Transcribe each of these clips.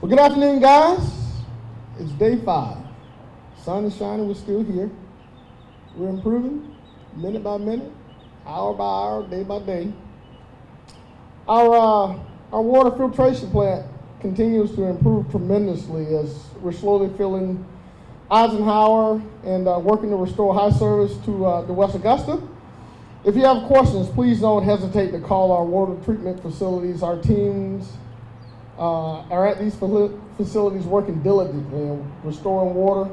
Well, good afternoon, guys. It's day 5. Sun is shining, we're still here. We're improving minute by minute, hour by hour, day by day. Our water filtration plant continues to improve tremendously as we're slowly filling Eisenhower and working to restore high service to the West Augusta. If you have questions, please don't hesitate to call our water treatment facilities. Our teams are at these facilities working diligently in restoring water.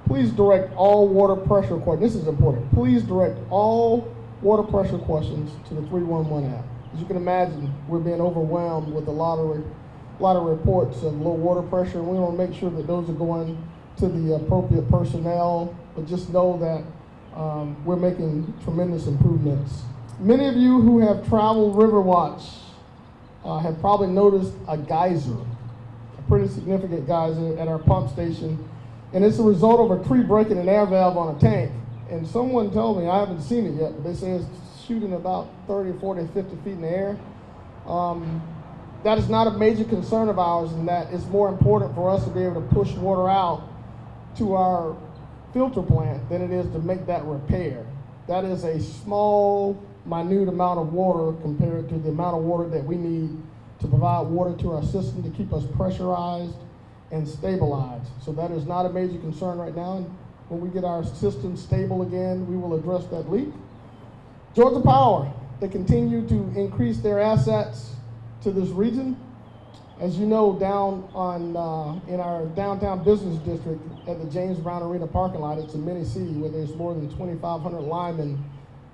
Please direct all water pressure questions. This is important. Please direct all water pressure questions to the 311 app. As you can imagine, we're being overwhelmed with a lot of reports of low water pressure, and we want to make sure that those are going to the appropriate personnel. But just know that we're making tremendous improvements. Many of you who have traveled Riverwatch have probably noticed a geyser, a pretty significant geyser at our pump station. And it's a result of a tree breaking an air valve on a tank. And someone told me, I haven't seen it yet, but they say it's shooting about 30, 40, 50 feet in the air. That is not a major concern of ours, in that it's more important for us to be able to push water out to our filter plant than it is to make that repair. That is a small, minute amount of water compared to the amount of water that we need to provide water to our system to keep us pressurized and stabilized. So that is not a major concern right now. And when we get our system stable again, we will address that leak. Georgia Power, they continue to increase their assets to this region. As you know, down on in our downtown business district at the James Brown Arena parking lot, it's a mini city where there's more than 2,500 linemen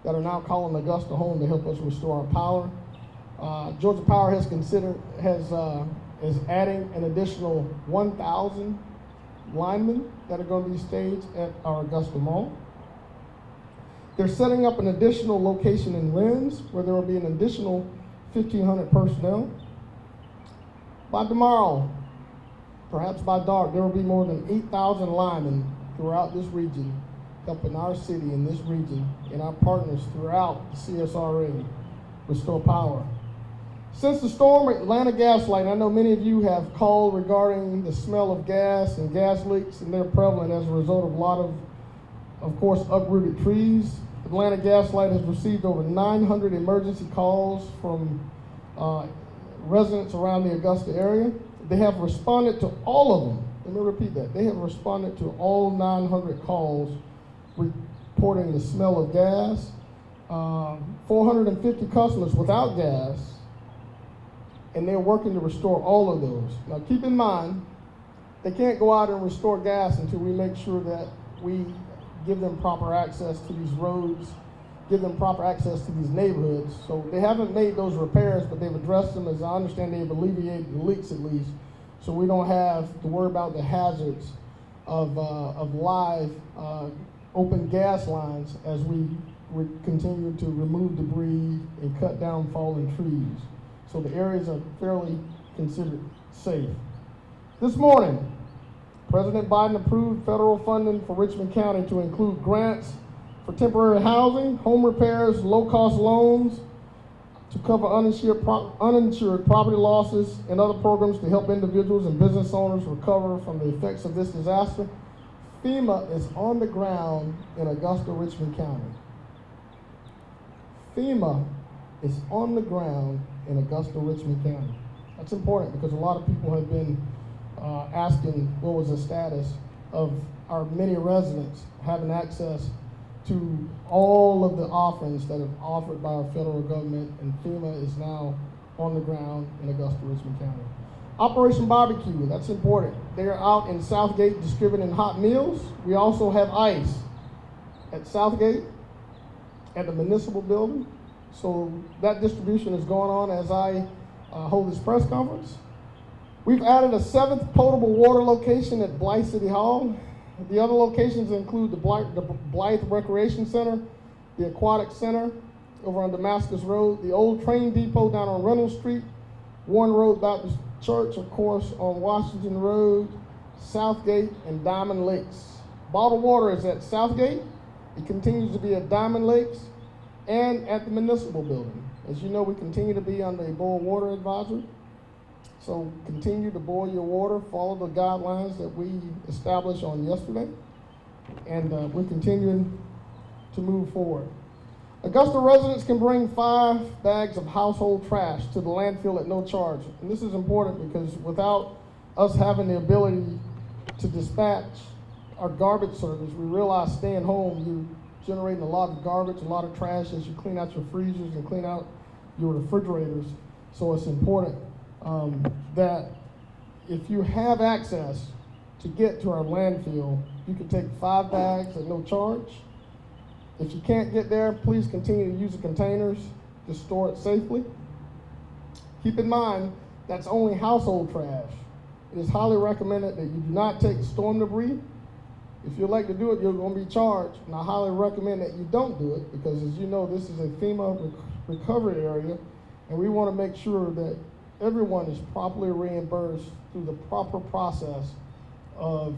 that are now calling Augusta home to help us restore our power. Georgia Power is adding an additional 1,000 linemen that are going to be staged at our Augusta Mall. They're setting up an additional location in Rennes where there will be an additional 1,500 personnel. By tomorrow, perhaps by dark, there will be more than 8,000 linemen throughout this region, helping our city in this region and our partners throughout the CSRA restore power. Since the storm, Atlanta Gas Light, I know many of you have called regarding the smell of gas and gas leaks, and they're prevalent as a result of a lot of course, uprooted trees. Atlanta Gas Light has received over 900 emergency calls from residents around the Augusta area. They have responded to all of them. Let me repeat that. They have responded to all 900 calls reporting the smell of gas. 450 customers without gas, and they're working to restore all of those. Now keep in mind, they can't go out and restore gas until we make sure that we give them proper access to these roads, give them proper access to these neighborhoods. So they haven't made those repairs, but they've addressed them. As I understand, they've alleviated the leaks at least, so we don't have to worry about the hazards of live open gas lines as we continue to remove debris and cut down fallen trees. So the areas are fairly considered safe. This morning, President Biden approved federal funding for Richmond County to include grants for temporary housing, home repairs, low-cost loans to cover uninsured property losses, and other programs to help individuals and business owners recover from the effects of this disaster. FEMA is on the ground in Augusta, Richmond County. FEMA is on the ground in Augusta, Richmond County. That's important because a lot of people have been asking what was the status of our many residents having access to all of the offerings that are offered by our federal government, and FEMA is now on the ground in Augusta, Richmond County. Operation Barbecue, that's important. They are out in Southgate distributing hot meals. We also have ice at Southgate, at the municipal building. So that distribution is going on as I hold this press conference. We've added a 7th potable water location at Blythe City Hall. The other locations include the Blythe Recreation Center, the Aquatic Center over on Damascus Road, the old train depot down on Reynolds Street, Warren Road Baptist Church, of course, on Washington Road, Southgate, and Diamond Lakes. Bottled water is at Southgate. It continues to be at Diamond Lakes and at the municipal building. As you know, we continue to be under a boil water advisory. So continue to boil your water, follow the guidelines that we established on yesterday, and we're continuing to move forward. Augusta residents can bring 5 bags of household trash to the landfill at no charge. And this is important because without us having the ability to dispatch our garbage service, we realize staying home, you're generating a lot of garbage, a lot of trash as you clean out your freezers and clean out your refrigerators. So it's important that if you have access to get to our landfill, you can take 5 bags at no charge. If you can't get there, please continue to use the containers to store it safely. Keep in mind, that's only household trash. It is highly recommended that you do not take storm debris. If you like to do it, you're going to be charged. And I highly recommend that you don't do it because, as you know, this is a FEMA recovery area, and we want to make sure that everyone is properly reimbursed through the proper process of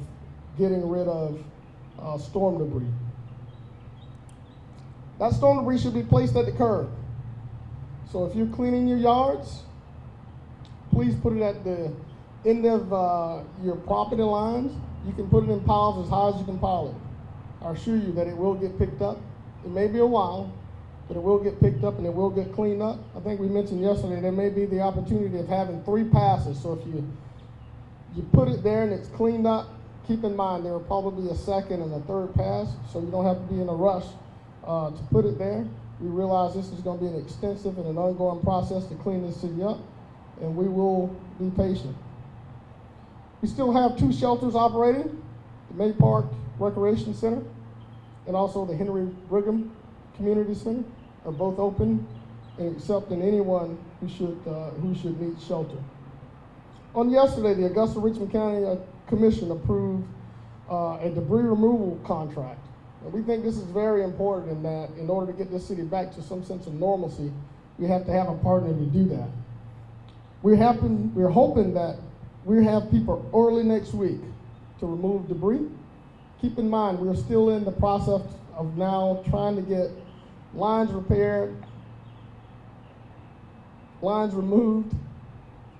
getting rid of storm debris. That storm debris should be placed at the curb. So if you're cleaning your yards, please put it at the end of your property lines. You can put it in piles as high as you can pile it. I assure you that it will get picked up. It may be a while, but it will get picked up and it will get cleaned up. I think we mentioned yesterday there may be the opportunity of having 3 passes. So if you put it there and it's cleaned up, keep in mind there will probably be a second and a third pass, so you don't have to be in a rush to put it there. We realize this is going to be an extensive and an ongoing process to clean this city up, and we will be patient. We still have 2 shelters operating, the May Park Recreation Center and also the Henry Brigham Community Center are both open and accepting anyone who should need shelter. On yesterday, the Augusta-Richmond County Commission approved a debris removal contract. And we think this is very important in that in order to get this city back to some sense of normalcy, we have to have a partner to do that. We're hoping that we have people early next week to remove debris. Keep in mind, we're still in the process of now trying to get lines repaired, lines removed.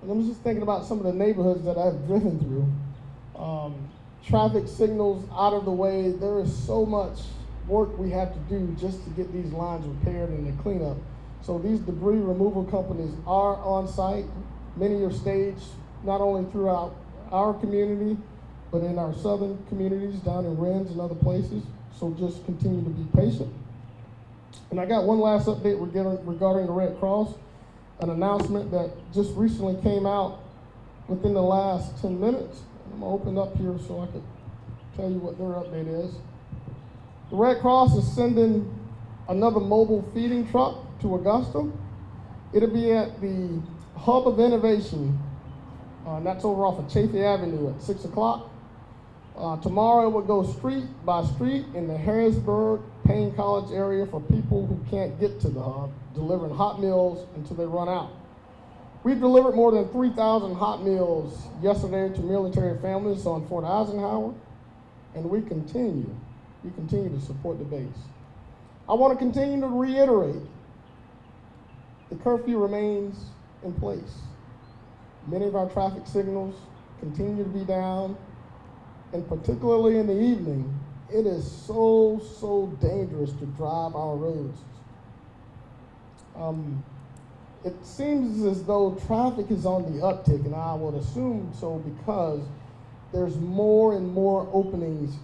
And I'm just thinking about some of the neighborhoods that I've driven through. Traffic signals out of the way. There is so much work we have to do just to get these lines repaired and to clean up. So these debris removal companies are on site. Many are staged not only throughout our community, but in our southern communities down in Rennes and other places. So just continue to be patient. And I got one last update regarding the Red Cross, an announcement that just recently came out within the last 10 minutes. I'm gonna open up here so I could tell you what their update is. The Red Cross is sending another mobile feeding truck to Augusta. It'll be at the Hub of Innovation, and that's over off of Chafee Avenue at 6 o'clock. Tomorrow it will go street by street in the Harrisburg, Payne College area for people who can't get to the hub, delivering hot meals until they run out. We delivered more than 3,000 hot meals yesterday to military families on Fort Eisenhower, and we continue to support the base. I want to continue to reiterate, the curfew remains in place. Many of our traffic signals continue to be down, and particularly in the evening, it is so dangerous to drive our roads. It seems as though traffic is on the uptick, and I would assume so because there's more and more openings.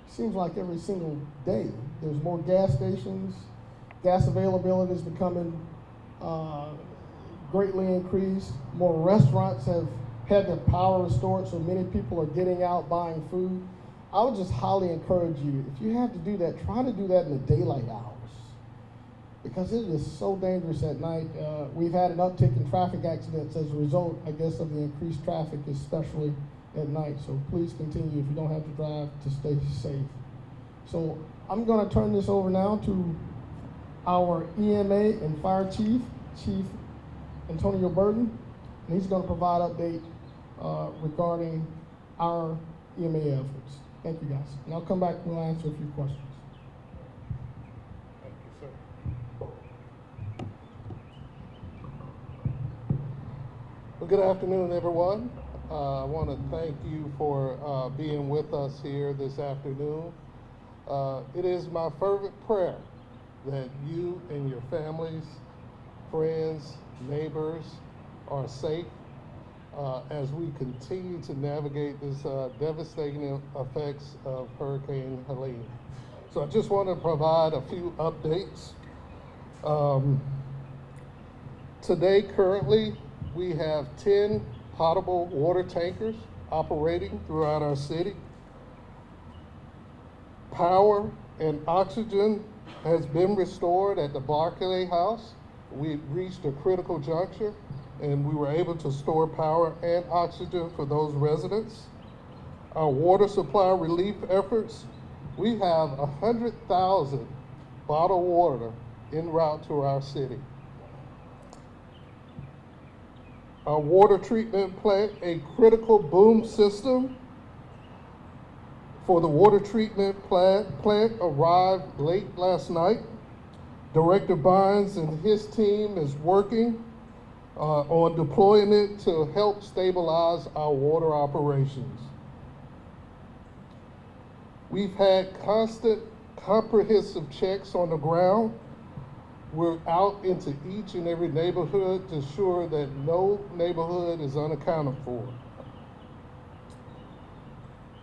Seems like every single day. There's more gas stations. Gas availability is becoming greatly increased. More restaurants have had their power restored, so many people are getting out buying food. I would just highly encourage you, if you have to do that, try to do that in the daylight hours, because it is so dangerous at night. We've had an uptick in traffic accidents as a result, I guess, of the increased traffic, especially at night. So please continue, if you don't have to drive, to stay safe. So I'm going to turn this over now to our EMA and Fire Chief, Chief Antonio Burton, and he's going to provide update regarding our EMA efforts. Thank you, guys. And I'll come back and we'll answer a few questions. Thank you, sir. Well, Good afternoon, everyone. I want to thank you for being with us here this afternoon. It is my fervent prayer that you and your families, friends, neighbors are safe as we continue to navigate this devastating effects of Hurricane Helene. So I just want to provide a few updates. Today, currently, we have 10 potable water tankers operating throughout our city. Power and oxygen has been restored at the Barclay House. We reached a critical juncture and we were able to store power and oxygen for those residents. Our water supply relief efforts, we have 100,000 bottled water en route to our city. Our water treatment plant, a critical boom system for the water treatment plant arrived late last night. Director Bynes and his team is working on deploying it to help stabilize our water operations. We've had constant comprehensive checks on the ground. We're out into each and every neighborhood to ensure that no neighborhood is unaccounted for.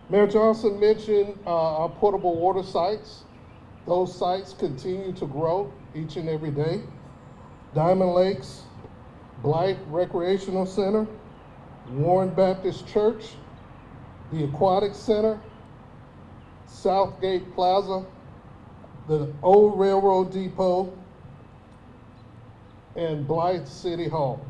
Mayor Johnson mentioned our portable water sites. Those sites continue to grow each and every day. Diamond Lakes, Blythe Recreational Center, Warren Baptist Church, the Aquatic Center, Southgate Plaza, the Old Railroad Depot, and Blythe City Hall.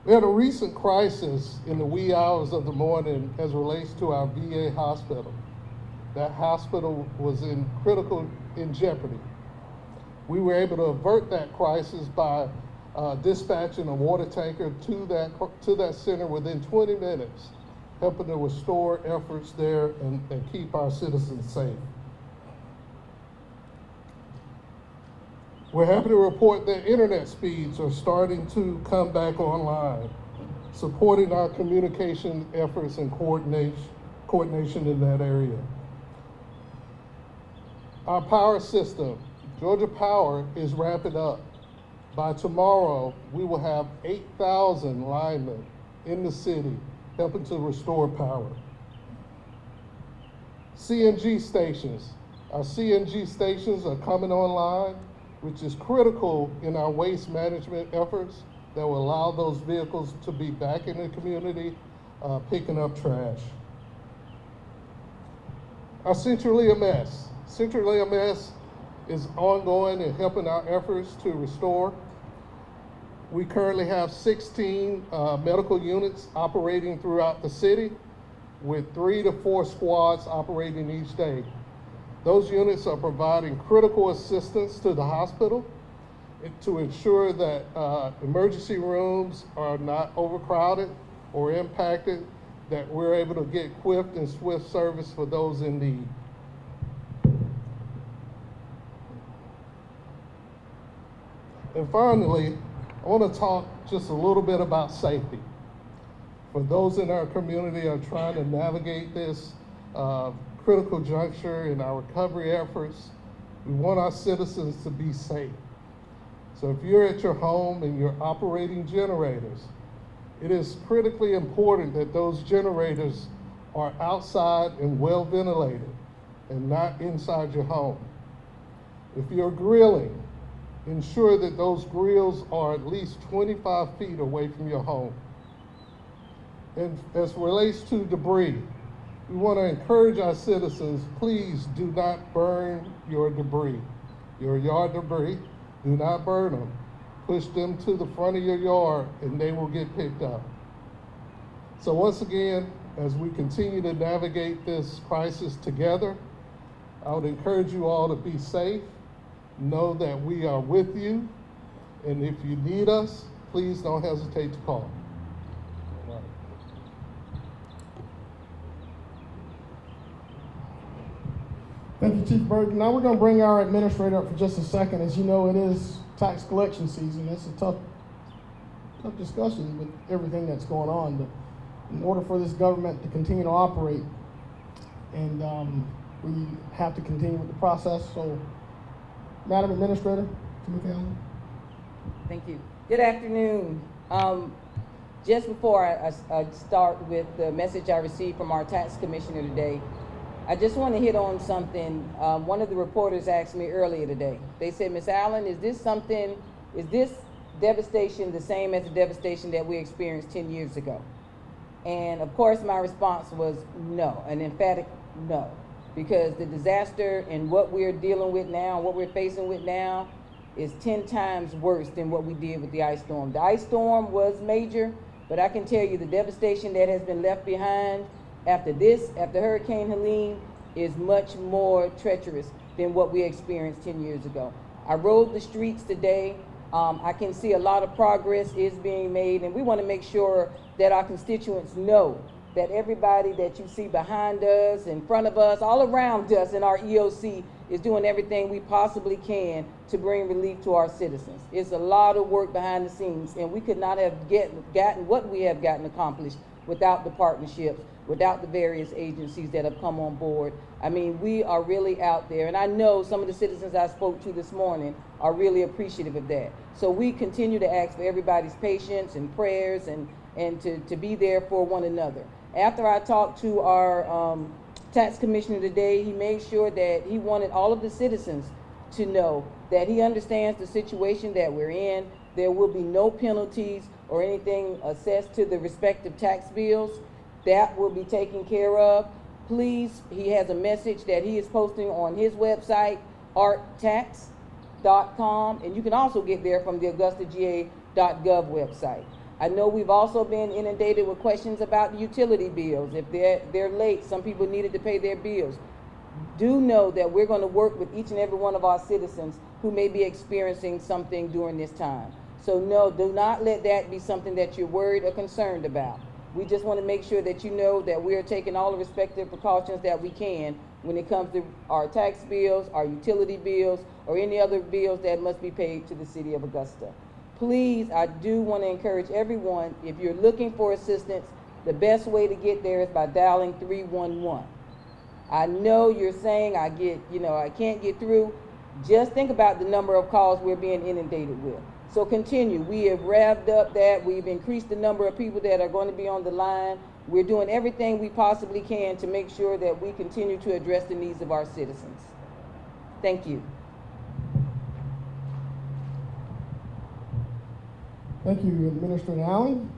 We had a recent crisis in the wee hours of the morning as it relates to our VA hospital. That hospital was in jeopardy. We were able to avert that crisis by dispatching a water tanker to that center within 20 minutes, helping to restore efforts there and keep our citizens safe. We're happy to report that internet speeds are starting to come back online, supporting our communication efforts and coordination in that area. Our power system, Georgia Power, is ramping up. By tomorrow, we will have 8,000 linemen in the city helping to restore power. CNG stations. Our CNG stations are coming online, which is critical in our waste management efforts that will allow those vehicles to be back in the community picking up trash. Our Central EMS. Central EMS is ongoing and helping our efforts to restore. We currently have 16 medical units operating throughout the city with 3 to 4 squads operating each day. Those units are providing critical assistance to the hospital to ensure that emergency rooms are not overcrowded or impacted, that we're able to get quick and swift service for those in need. And finally, I want to talk just a little bit about safety. For those in our community who are trying to navigate this critical juncture in our recovery efforts, we want our citizens to be safe. So if you're at your home and you're operating generators, it is critically important that those generators are outside and well ventilated and not inside your home. If you're grilling, ensure that those grills are at least 25 feet away from your home. And as it relates to debris, we want to encourage our citizens, please do not burn your debris. Your yard debris, do not burn them. Push them to the front of your yard and they will get picked up. So once again, as we continue to navigate this crisis together, I would encourage you all to be safe. Know that we are with you, and if you need us, please don't hesitate to call. Right. Thank you, Chief Burton. Now we're going to bring our administrator up for just a second. As you know, it is tax collection season. It's a tough tough discussions with everything that's going on. But in order for this government to continue to operate, and we have to continue with the process. So, Madam Administrator, Tamika Allen. Thank you. Good afternoon. Just before I start with the message I received from our tax commissioner today, I just want to hit on something. One of the reporters asked me earlier today. They said, Ms. Allen, is this devastation the same as the devastation that we experienced 10 years ago? And of course my response was no, an emphatic no, because the disaster and what we're dealing with now, what we're facing with now, is 10 times worse than what we did with the ice storm. The ice storm was major, but I can tell you the devastation that has been left behind after Hurricane Helene, is much more treacherous than what we experienced 10 years ago. I rode the streets today. I can see a lot of progress is being made, and we want to make sure that our constituents know that everybody that you see behind us, in front of us, all around us in our EOC is doing everything we possibly can to bring relief to our citizens. It's a lot of work behind the scenes, and we could not have gotten what we have gotten accomplished without the partnerships, without the various agencies that have come on board. I mean, we are really out there, and I know some of the citizens I spoke to this morning are really appreciative of that. So we continue to ask for everybody's patience and prayers and to be there for one another. After I talked to our tax commissioner today, he made sure that he wanted all of the citizens to know that he understands the situation that we're in. There will be no penalties or anything assessed to the respective tax bills. That will be taken care of. Please, he has a message that he is posting on his website, arttax.com, and you can also get there from the AugustaGA.gov website. I know we've also been inundated with questions about the utility bills. If they're late, some people needed to pay their bills. Do know that we're going to work with each and every one of our citizens who may be experiencing something during this time. So no, do not let that be something that you're worried or concerned about. We just want to make sure that you know that we are taking all the respective precautions that we can when it comes to our tax bills, our utility bills, or any other bills that must be paid to the City of Augusta. Please, I do want to encourage everyone, if you're looking for assistance, the best way to get there is by dialing 311. I know you're saying I can't get through. Just think about the number of calls we're being inundated with. So continue. We have revved up that. We've increased the number of people that are going to be on the line. We're doing everything we possibly can to make sure that we continue to address the needs of our citizens. Thank you. Thank you, Administrator Allen.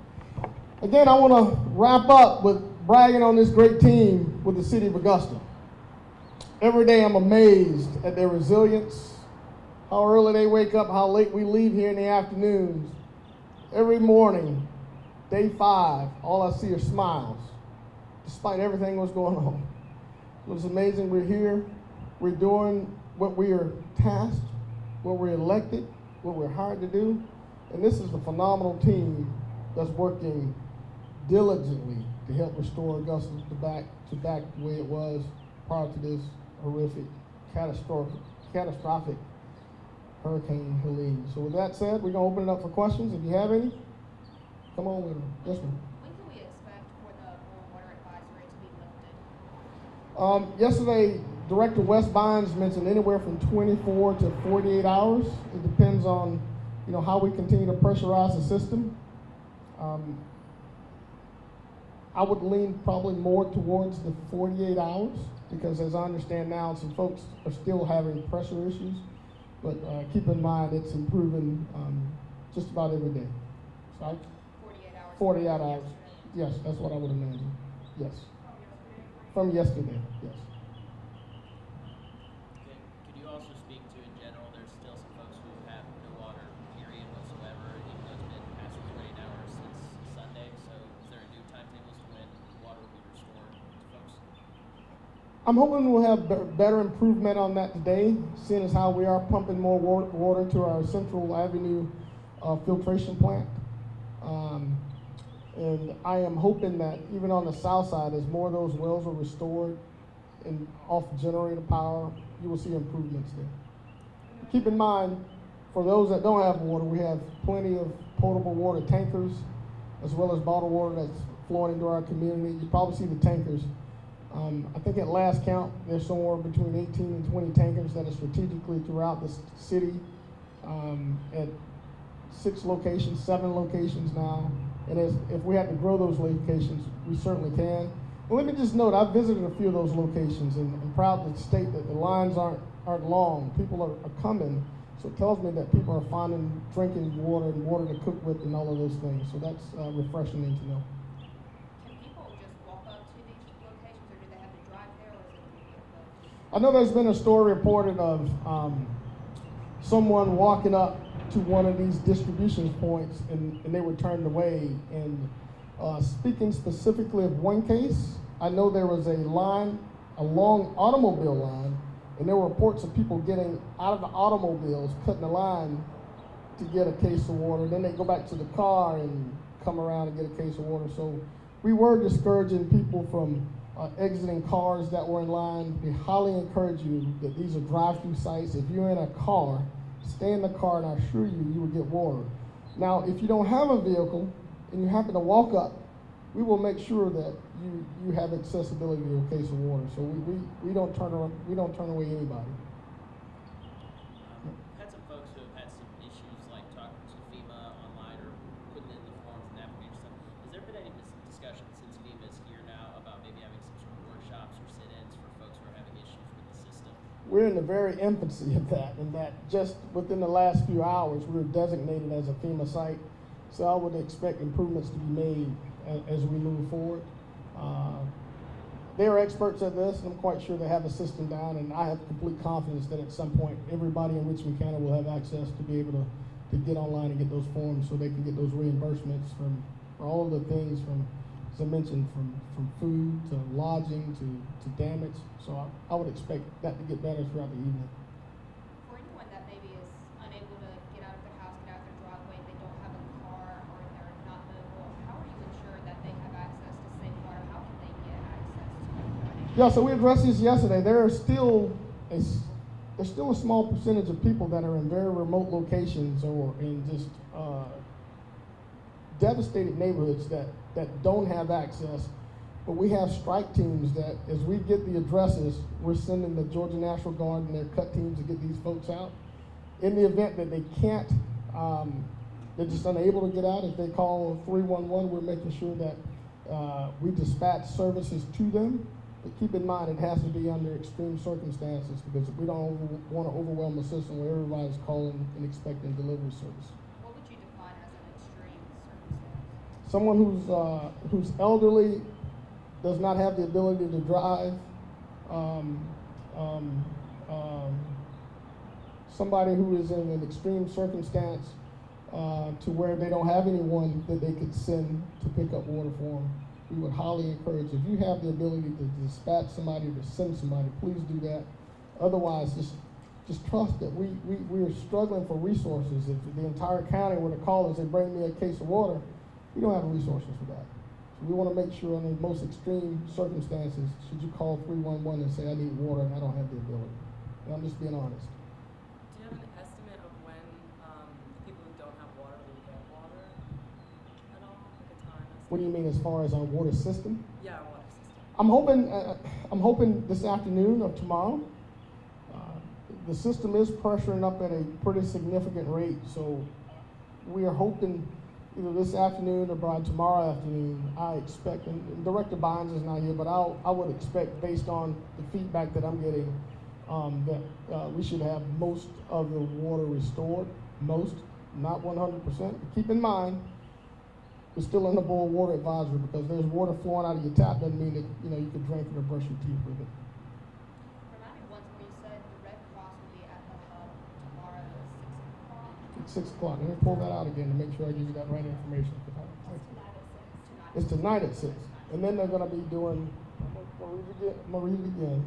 Again, I want to wrap up with bragging on this great team with the City of Augusta. Every day I'm amazed at their resilience, how early they wake up, how late we leave here in the afternoons. Every morning, day 5, all I see are smiles, despite everything that's going on. So it's amazing we're here. We're doing what we are tasked, what we're elected, what we're hired to do. And this is a phenomenal team that's working diligently to help restore Augusta back the way it was prior to this horrific, catastrophic Hurricane Helene. So with that said, we're going to open it up for questions. If you have any, come on with them. Yes, ma'am. When can we expect for the warm water advisory to be lifted? Yesterday, Director West Bynes mentioned anywhere from 24 to 48 hours. It depends on, how we continue to pressurize the system. I would lean probably more towards the 48 hours because, as I understand now, some folks are still having pressure issues. But keep in mind, it's improving just about every day. So 48 hours. 48 hours. Yes, that's what I would imagine. Yes. From yesterday, yes. Could you also speak to, in general, there's still some folks who have no water, period, whatsoever, even though it's been past 48 hours since Sunday. So is there a new timetable as to when water will be restored to folks? I'm hoping we'll have better improvement on that today, seeing as how we are pumping more water to our Central Avenue filtration plant. And I am hoping that even on the south side, as more of those wells are restored and off generator power, you will see improvements there. Keep in mind, for those that don't have water, we have plenty of potable water tankers, as well as bottled water that's flowing into our community. You probably see the tankers. I think at last count, there's somewhere between 18 and 20 tankers that are strategically throughout the city at 6 locations, 7 locations now. And if we had to grow those locations, we certainly can. And let me just note, I've visited a few of those locations, and I'm proud to state that the lines aren't long. People are coming, so it tells me that people are finding drinking water and water to cook with and all of those things. So that's refreshing to know. Can people just walk up to these locations, or do they have to drive there, or is it a vehicle? I know there's been a story reported of someone walking up to one of these distribution points and they were turned away. And speaking specifically of one case, I know there was a long automobile line, and there were reports of people getting out of the automobiles, cutting the line to get a case of water. Then they go back to the car and come around and get a case of water. So we were discouraging people from exiting cars that were in line. We highly encourage you that these are drive-through sites. If you're in a car, stay in the car, and I assure you, you will get water. Now, if you don't have a vehicle and you happen to walk up, we will make sure that you have accessibility to a case of water. So we don't turn away anybody. We've had some folks who have had some issues like talking to FEMA online or putting in the forms and application stuff. Has there been any discussion since FEMA is here now about maybe having some sort of workshops or sit-ins for folks who are having issues with the system? We're in the very infancy of that, and that just within the last few hours, we were designated as a FEMA site. So I would expect improvements to be made as we move forward. They are experts at this, and I'm quite sure they have a system down, and I have complete confidence that at some point, everybody in Richmond County will have access to be able to get online and get those forms so they can get those reimbursements for all of the things from, as I mentioned, from food to lodging to damage. So I would expect that to get better throughout the evening. For anyone that maybe is unable to get out of their house, get out of their driveway, they don't have a car, or they're not mobile, how are you ensured that they have access to safe water? How can they get access to it? Yeah, so we addressed this yesterday. There's still a small percentage of people that are in very remote locations or in just devastated neighborhoods that don't have access. But we have strike teams that, as we get the addresses, we're sending the Georgia National Guard and their cut teams to get these folks out. In the event that they can't, they're just unable to get out, if they call 311, we're making sure that we dispatch services to them. But keep in mind, it has to be under extreme circumstances, because we don't want to overwhelm the system where everybody's calling and expecting delivery service. What would you define as an extreme circumstance? Someone who's elderly, does not have the ability to drive, somebody who is in an extreme circumstance to where they don't have anyone that they could send to pick up water for them. We would highly encourage, if you have the ability to dispatch somebody or to send somebody, please do that. Otherwise, just trust that we are struggling for resources. If the entire county were to call us and bring me a case of water, we don't have the resources for that. So we want to make sure under the most extreme circumstances, should you call 311 and say, I need water and I don't have the ability. And I'm just being honest. Do you have an estimate of when people who don't have water will get water at all? Like a time estimate? What do you mean as far as our water system? Yeah, water system. I'm hoping this afternoon or tomorrow. The system is pressuring up at a pretty significant rate, so we are hoping either this afternoon or by tomorrow afternoon. I expect, and Director Bynes is not here, but I would expect, based on the feedback that I'm getting, that we should have most of the water restored. Most, not 100%. But keep in mind, we're still under boil water advisory, because there's water flowing out of your tap doesn't mean that you can drink it or brush your teeth with it. Remind me once more, you said the Red Cross will be at the hub tomorrow at 6 o'clock. It's 6 o'clock. Let me pull that out again to make sure I give you that right information. It's tonight at 6. And then they're going to be doing, I'm going to read it again.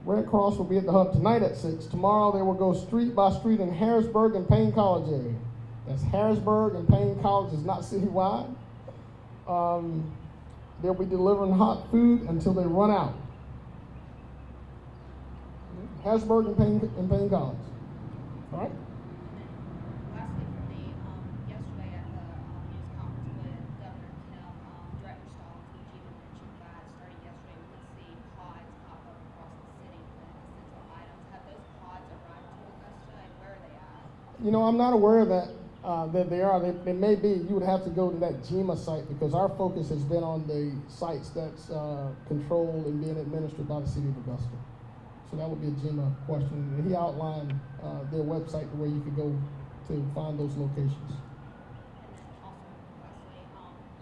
Red Cross will be at the hub tonight at 6. Tomorrow they will go street by street in Harrisburg and Payne College area. That's Harrisburg and Payne College, is not citywide. They'll be delivering hot food until they run out. Harrisburg and Payne College. All right? Lastly for me, yesterday at the news conference with Governor Kemp, Director Stallings, which even mentioned that starting yesterday we could see pods pop up across the city with essential items. Have those pods arrived to Augusta, and where are they at? You know, I'm not aware that they are. They may be. You would have to go to that GEMA site because our focus has been on the sites that's controlled and being administered by the City of Augusta. So that would be a GEMA question. And he outlined their website where you could go to find those locations. And then also, lastly,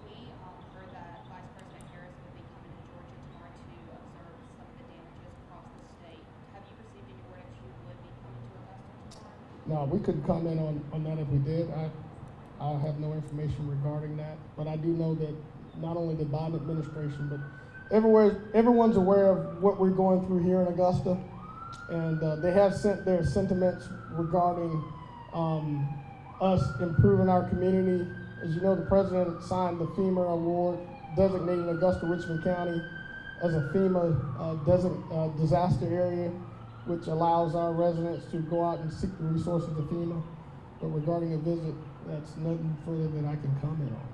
we heard that Vice President Harris would be coming to Georgia tomorrow to observe some of the damages across the state. Have you received any word if you would be coming to Augusta tomorrow? No, we couldn't comment on that if we did. I have no information regarding that. But I do know that not only the Biden administration, but everyone's aware of what we're going through here in Augusta. And they have sent their sentiments regarding us improving our community. As you know, the president signed the FEMA award designating Augusta Richmond County as a FEMA disaster area, which allows our residents to go out and seek the resources of FEMA. But regarding a visit, that's nothing further that I can comment on.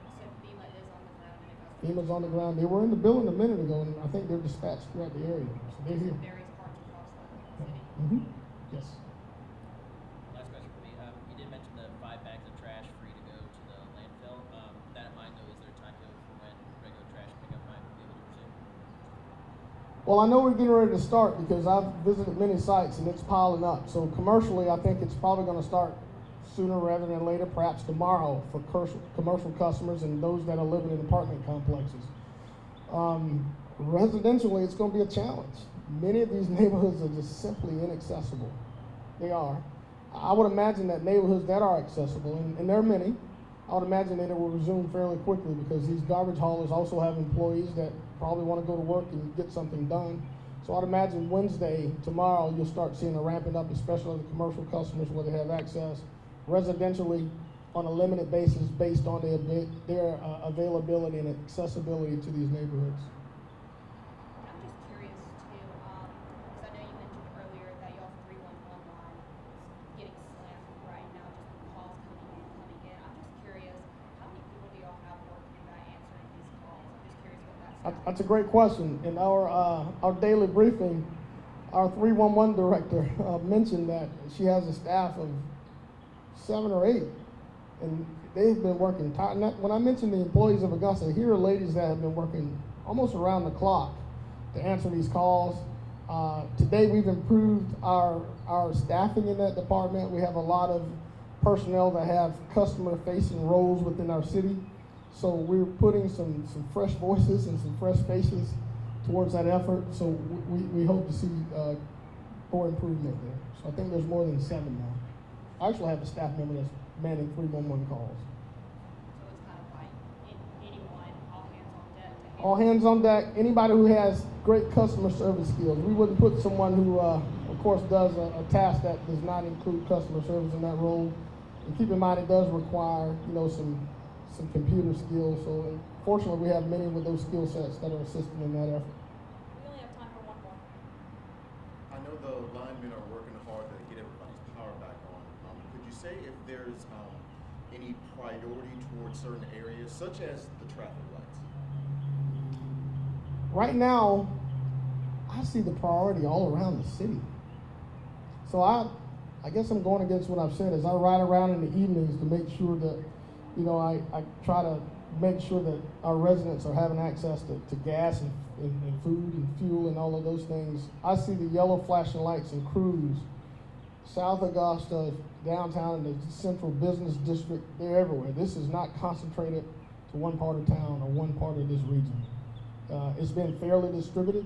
So FEMA is on the ground in Augusta. FEMA's on the ground. They were in the building a minute ago, and I think they're dispatched throughout the area. So they're here. Various parts across the city. Mm-hmm. Yes. Last question for me. You did mention the 5 bags of trash free to go to the landfill. With that in mind, though, is there a timetable for when regular trash pickup might be able to resume? Well, I know we're getting ready to start because I've visited many sites and it's piling up. So commercially, I think it's probably going to start sooner rather than later, perhaps tomorrow for commercial customers and those that are living in apartment complexes. Residentially, it's going to be a challenge. Many of these neighborhoods are just simply inaccessible. They are. I would imagine that neighborhoods that are accessible, and there are many, I would imagine that it will resume fairly quickly because these garbage haulers also have employees that probably want to go to work and get something done. So I'd imagine Wednesday, tomorrow, you'll start seeing a ramping up, especially the commercial customers where they have access. Residentially, on a limited basis based on their availability and accessibility to these neighborhoods. I'm just curious too, because I know you mentioned earlier that y'all's 311 line is getting slammed right now just with calls coming in. I'm just curious, how many people do y'all have working by answering these calls? I'm just curious what that's. That's a great question. In our daily briefing, our 311 director mentioned that she has a staff of 7 or 8. And they've been working tight. When I mentioned the employees of Augusta, here are ladies that have been working almost around the clock to answer these calls. Today we've improved our staffing in that department. We have a lot of personnel that have customer-facing roles within our city. So we're putting some fresh voices and some fresh faces towards that effort. So we hope to see more improvement there. So I think there's more than 7 now. I actually have a staff member that's manning 311 calls. So it's kind of like anyone, all hands on deck to handle. All hands on deck. Anybody who has great customer service skills. We wouldn't put someone who, of course, does a task that does not include customer service in that role. And keep in mind, it does require, some computer skills. So, fortunately, we have many with those skill sets that are assisting in that effort. We only have time for one more. I know the linemen are working hard to get everybody's power back on. Could you say if there's any priority towards certain areas, such as the traffic lights? Right now, I see the priority all around the city. So I guess I'm going against what I've said. As I ride around in the evenings to make sure that, I try to make sure that our residents are having access to gas and food and fuel and all of those things. I see the yellow flashing lights and crews, South Augusta, downtown, and the central business district. They're everywhere. This is not concentrated to one part of town or one part of this region. It's been fairly distributed.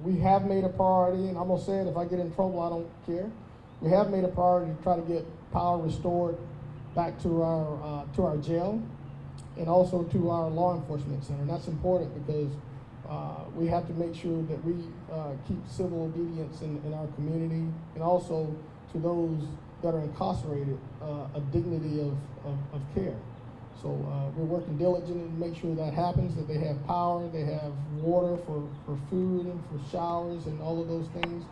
We have made a priority, and I'm gonna say it, if I get in trouble, I don't care. We have made a priority to try to get power restored back to our jail and also to our law enforcement center. And that's important because we have to make sure that we keep civil obedience in our community, and also to those that are incarcerated, a dignity of care. So we're working diligently to make sure that happens, that they have power, they have water for food and for showers and all of those things.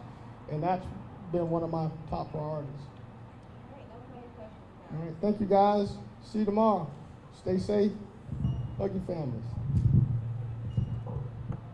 And that's been one of my top priorities. All right, no further questions now. All right, thank you guys. See you tomorrow. Stay safe. Hug your families.